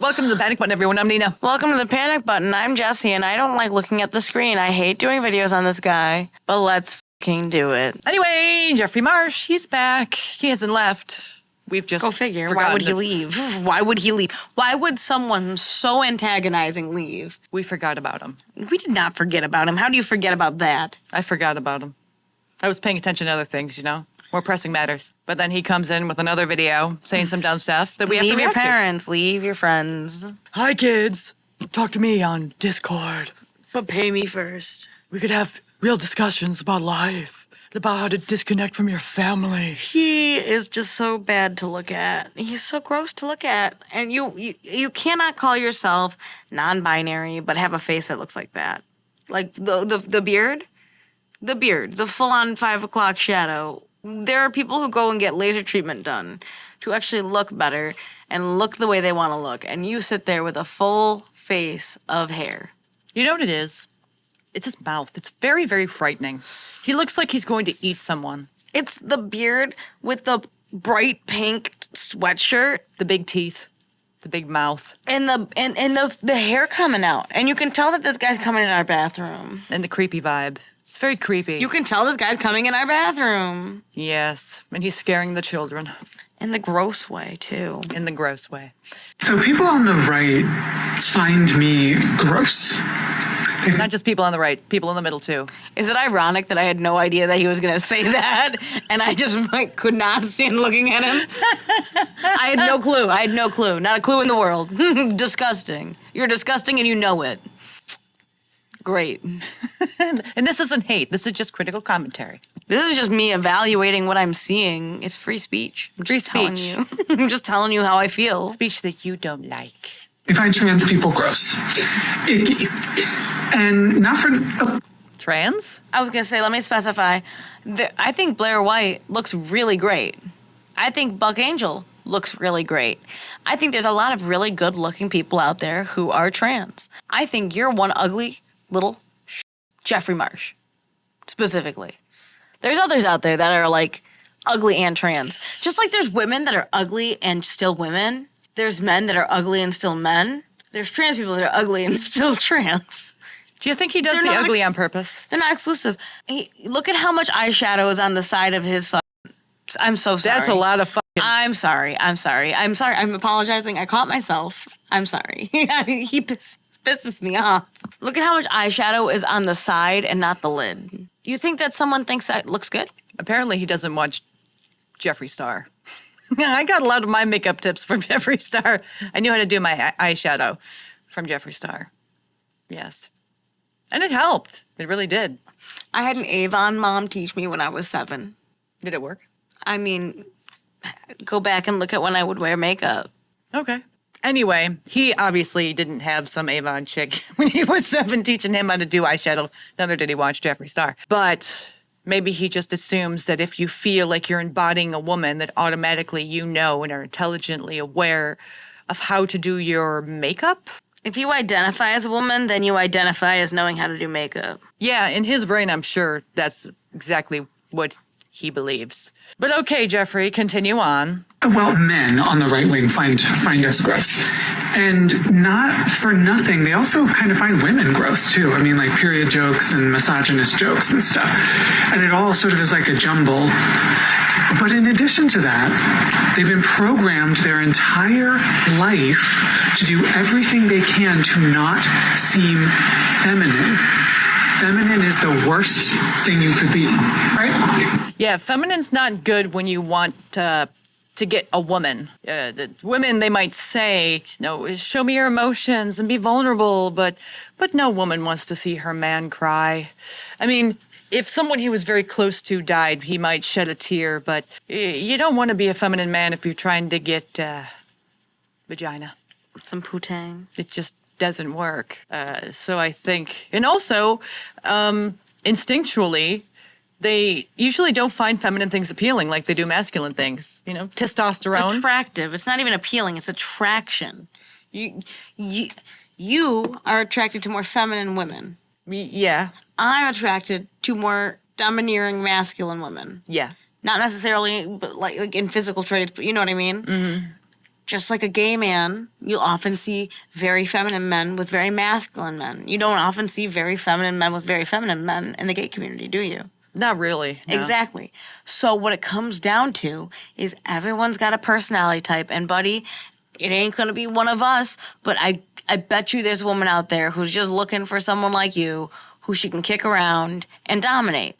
Welcome to the Panic Button, everyone. I'm Nina. Welcome to the Panic Button. I'm Jessie, and I don't like looking at the screen. I hate doing videos on this guy, but let's fucking do it. Anyway, Jeffrey Marsh, he's back. He hasn't left. We've just Go figure. Why would he leave? Why would he leave? Why would someone so antagonizing leave? We forgot about him. We did not forget about him. How do you forget about that? I forgot about him. I was paying attention to other things, more pressing matters. But then he comes in with another video saying some dumb stuff that we have to Leave your react parents. Leave your friends. Hi, kids. Talk to me on Discord. But pay me first. We could have real discussions about life, about how to disconnect from your family. He is just so bad to look at. He's so gross to look at. And you cannot call yourself non-binary but have a face that looks like that. Like the beard. The beard, the full-on 5 o'clock shadow. There are people who go and get laser treatment done to actually look better and look the way they want to look. And you sit there with a full face of hair. You know what it is? It's his mouth. It's very, very frightening. He looks like he's going to eat someone. It's the beard with the bright pink sweatshirt. The big teeth. The big mouth. And the hair coming out. And you can tell that this guy's coming in our bathroom. And the creepy vibe. It's very creepy. You can tell this guy's coming in our bathroom. Yes, and he's scaring the children. In the gross way, too. In the gross way. So people on the right find me gross. Not just people on the right, people in the middle, too. Is it ironic that I had no idea that he was going to say that, and I just could not stand looking at him? I had no clue. Not a clue in the world. Disgusting. You're disgusting and you know it. Great. And this isn't hate. This is just critical commentary. This is just me evaluating what I'm seeing. It's free speech. Free speech. I'm just telling you how I feel. Speech that you don't like. I find trans people gross. And not for... Trans? I was going to say, let me specify. I think Blair White looks really great. I think Buck Angel looks really great. I think there's a lot of really good-looking people out there who are trans. I think you're one ugly little Jeffrey Marsh, specifically. There's others out there that are, like, ugly and trans. Just like there's women that are ugly and still women. There's men that are ugly and still men. There's trans people that are ugly and still trans. Do you think he does the ugly on purpose? They're not exclusive. Look at how much eyeshadow is on the side of his I'm so sorry. That's a lot of fucking... I'm sorry. I'm apologizing. I caught myself. I'm sorry. He pisses me off. Look at how much eyeshadow is on the side and not the lid. You think that someone thinks that looks good? Apparently he doesn't watch Jeffree Star. I got a lot of my makeup tips from Jeffree Star. I knew how to do my eyeshadow from Jeffree Star. Yes. And it helped. It really did. I had an Avon mom teach me when I was 7. Did it work? I mean, go back and look at when I would wear makeup. Okay. Anyway, he obviously didn't have some Avon chick when he was 7 teaching him how to do eyeshadow. Neither did he watch Jeffree Star. But maybe he just assumes that if you feel like you're embodying a woman, that automatically you know and are intelligently aware of how to do your makeup. If you identify as a woman, then you identify as knowing how to do makeup. Yeah, in his brain, I'm sure that's exactly what he believes. But okay, Jeffrey, continue on. Well, men on the right wing find us gross. And not for nothing, they also kind of find women gross, too. I mean, like period jokes and misogynist jokes and stuff. And it all sort of is like a jumble. But in addition to that, they've been programmed their entire life to do everything they can to not seem feminine. Feminine is the worst thing you could be, right? Yeah, feminine's not good when you want to get a woman. The women, they might say, show me your emotions and be vulnerable, but no woman wants to see her man cry. I mean, if someone he was very close to died, he might shed a tear, but you don't want to be a feminine man if you're trying to get vagina. Some putang. It just doesn't work. So I think, and also, instinctually, they usually don't find feminine things appealing like they do masculine things. Testosterone. Attractive. It's not even appealing. It's attraction. You are attracted to more feminine women. Yeah. I'm attracted to more domineering masculine women. Yeah. Not necessarily, but like in physical traits, but you know what I mean? Mm-hmm. just like a gay man, you'll often see very feminine men with very masculine men. You don't often see very feminine men with very feminine men in the gay community, do you? Not really. No. Exactly. So what it comes down to is everyone's got a personality type. And buddy, it ain't going to be one of us, but I bet you there's a woman out there who's just looking for someone like you who she can kick around and dominate.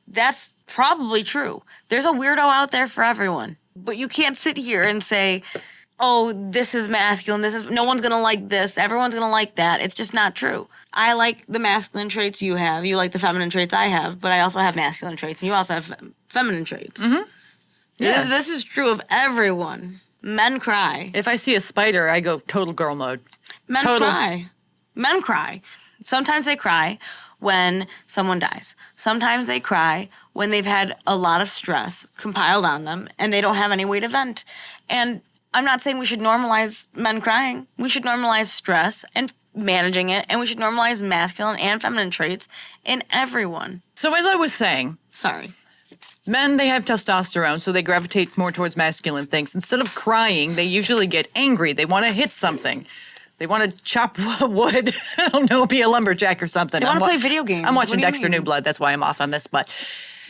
That's probably true. There's a weirdo out there for everyone. But you can't sit here and say, oh, this is masculine, no one's gonna like this, everyone's gonna like that. It's just not true. I like the masculine traits you have, you like the feminine traits I have, but I also have masculine traits, and you also have feminine traits. Mm-hmm. Yeah. This is true of everyone. Men cry. If I see a spider, I go total girl mode. Men Total. cry. Men cry. Sometimes they cry when someone dies. Sometimes they cry when they've had a lot of stress compiled on them and they don't have any way to vent. And I'm not saying we should normalize men crying. We should normalize stress and managing it, and we should normalize masculine and feminine traits in everyone. So as I was saying, Sorry. men, they have testosterone, so they gravitate more towards masculine things. Instead of crying, they usually get angry. They want to hit something. They want to chop wood. I don't know, be a lumberjack or something. They want to play video games. I'm What watching do you Dexter mean? New Blood. That's why I'm off on this, but...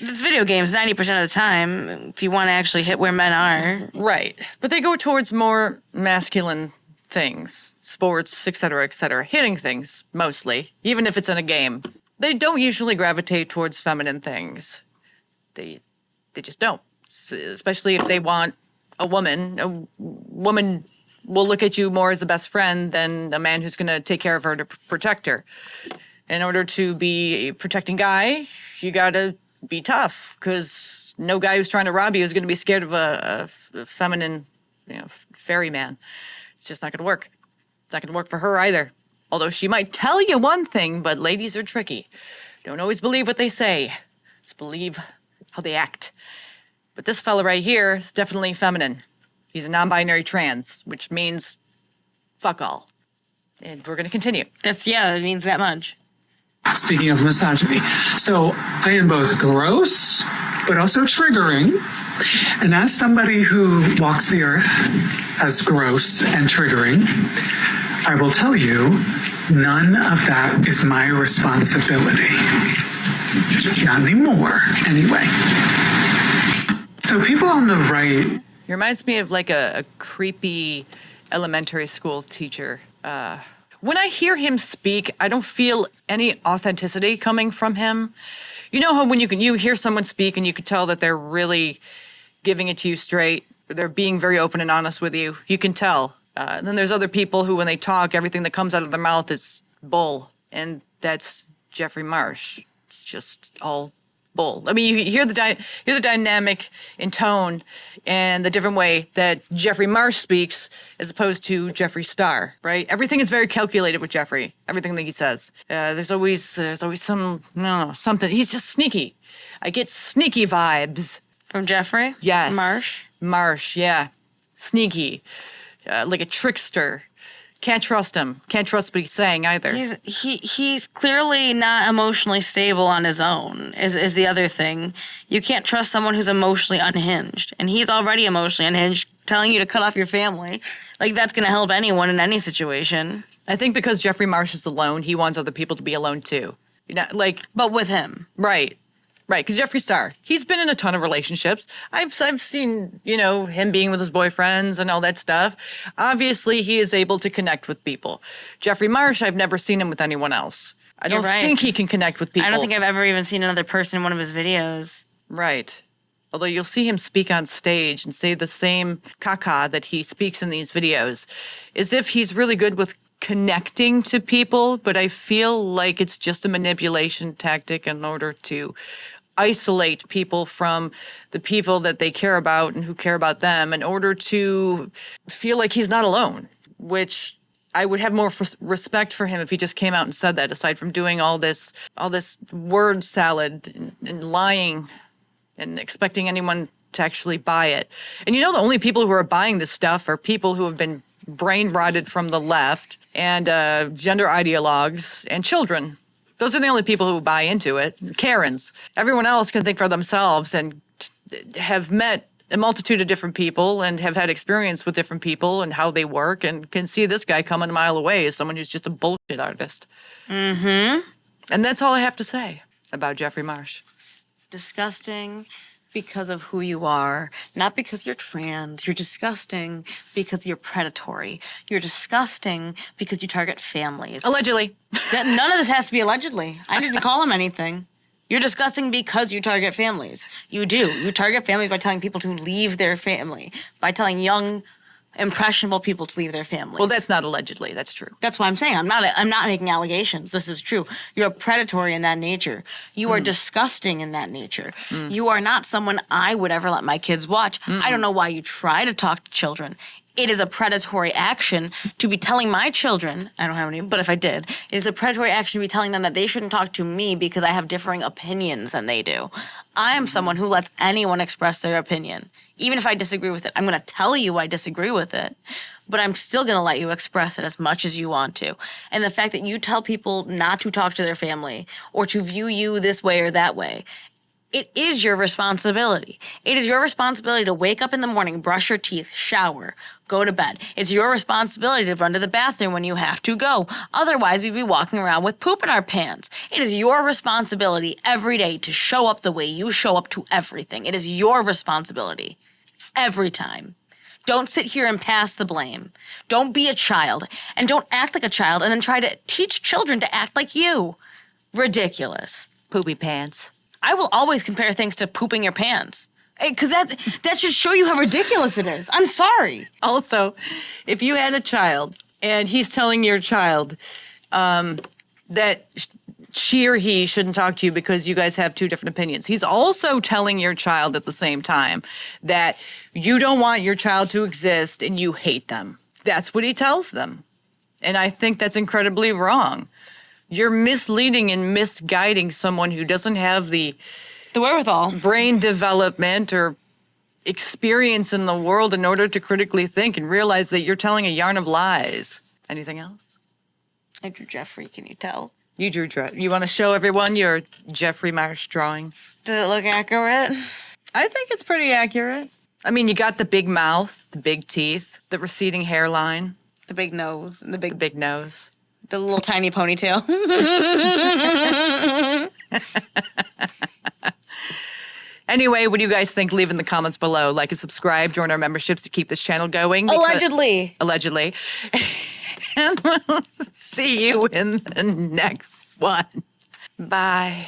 It's video games 90% of the time, if you want to actually hit where men are. Right. But they go towards more masculine things, sports, etc., hitting things, mostly, even if it's in a game. They don't usually gravitate towards feminine things. They just don't, especially if they want a woman. A woman will look at you more as a best friend than a man who's going to take care of her to protect her. In order to be a protecting guy, you got to be tough, because no guy who's trying to rob you is going to be scared of a feminine, fairy man. It's just not going to work. It's not going to work for her either. Although she might tell you one thing, but ladies are tricky. Don't always believe what they say. Just believe how they act. But this fella right here is definitely feminine. He's a non-binary trans, which means fuck all. And we're going to continue. It means that much. Speaking of misogyny, so I am both gross, but also triggering. And as somebody who walks the earth as gross and triggering, I will tell you, none of that is my responsibility. Not anymore, anyway. So people on the right... He reminds me of like a creepy elementary school teacher. When I hear him speak, I don't feel any authenticity coming from him. You know how when you hear someone speak and you can tell that they're really giving it to you straight, they're being very open and honest with you. You can tell. And then there's other people who, when they talk, everything that comes out of their mouth is bull. And that's Jeffrey Marsh. It's just all bull. I mean, you hear the dynamic in tone and the different way that Jeffrey Marsh speaks as opposed to Jeffree Star, right? Everything is very calculated with Jeffrey. Everything that he says. There's always something. He's just sneaky. I get sneaky vibes. From Jeffrey? Yes. Marsh, yeah. Sneaky. Like a trickster. Can't trust him. Can't trust what he's saying either. He's clearly not emotionally stable on his own, is the other thing. You can't trust someone who's emotionally unhinged. And he's already emotionally unhinged, telling you to cut off your family. Like, that's going to help anyone in any situation. I think because Jeffrey Marsh is alone, he wants other people to be alone too. But with him. Right. Right, because Jeffree Star, he's been in a ton of relationships. I've seen, him being with his boyfriends and all that stuff. Obviously, he is able to connect with people. Jeffrey Marsh, I've never seen him with anyone else. I don't think he can connect with people. I don't think I've ever even seen another person in one of his videos. Right. Although you'll see him speak on stage and say the same caca that he speaks in these videos, as if he's really good with connecting to people, but I feel like it's just a manipulation tactic in order to isolate people from the people that they care about and who care about them, in order to feel like he's not alone, which I would have more respect for him if he just came out and said that, aside from doing all this word salad and lying and expecting anyone to actually buy it. And the only people who are buying this stuff are people who have been brain rotted from the left and gender ideologues and children. Those are the only people who buy into it. Karens. Everyone else can think for themselves and have met a multitude of different people and have had experience with different people and how they work and can see this guy coming a mile away as someone who's just a bullshit artist. Mm-hmm. And that's all I have to say about Jeffrey Marsh. Disgusting because of who you are, not because you're trans. You're disgusting because you're predatory. You're disgusting because you target families. Allegedly. None of this has to be allegedly. I didn't call him anything. You're disgusting because you target families. You do. You target families by telling people to leave their family, by telling young, impressionable people to leave their families. Well, that's not allegedly. That's true. That's what I'm saying. I'm not making allegations. This is true. You're predatory in that nature. You are disgusting in that nature. You are not someone I would ever let my kids watch. I don't know why you try to talk to children. It is a predatory action to be telling my children, I don't have any, but if I did, it is a predatory action to be telling them that they shouldn't talk to me because I have differing opinions than they do. I am someone who lets anyone express their opinion. Even if I disagree with it, I'm going to tell you I disagree with it, but I'm still going to let you express it as much as you want to. And the fact that you tell people not to talk to their family or to view you this way or that way, it is your responsibility. It is your responsibility to wake up in the morning, brush your teeth, shower, go to bed. It's your responsibility to run to the bathroom when you have to go. Otherwise, we'd be walking around with poop in our pants. It is your responsibility every day to show up the way you show up to everything. It is your responsibility every time. Don't sit here and pass the blame. Don't be a child, and don't act like a child and then try to teach children to act like you. Ridiculous. Poopy pants. I will always compare things to pooping your pants. Because that should show you how ridiculous it is. I'm sorry. Also, if you had a child and he's telling your child that she or he shouldn't talk to you because you guys have two different opinions, he's also telling your child at the same time that you don't want your child to exist and you hate them. That's what he tells them. And I think that's incredibly wrong. You're misleading and misguiding someone who doesn't have the wherewithal, brain development or experience in the world in order to critically think and realize that you're telling a yarn of lies. Anything else? I drew Jeffrey, can you tell? You drew. You want to show everyone your Jeffrey Marsh drawing? Does it look accurate? I think it's pretty accurate. I mean, you got the big mouth, the big teeth, the receding hairline. The big nose and the big nose. The little tiny ponytail. Anyway, what do you guys think? Leave in the comments below. Like and subscribe. Join our memberships to keep this channel going. Allegedly. And we'll see you in the next one. Bye.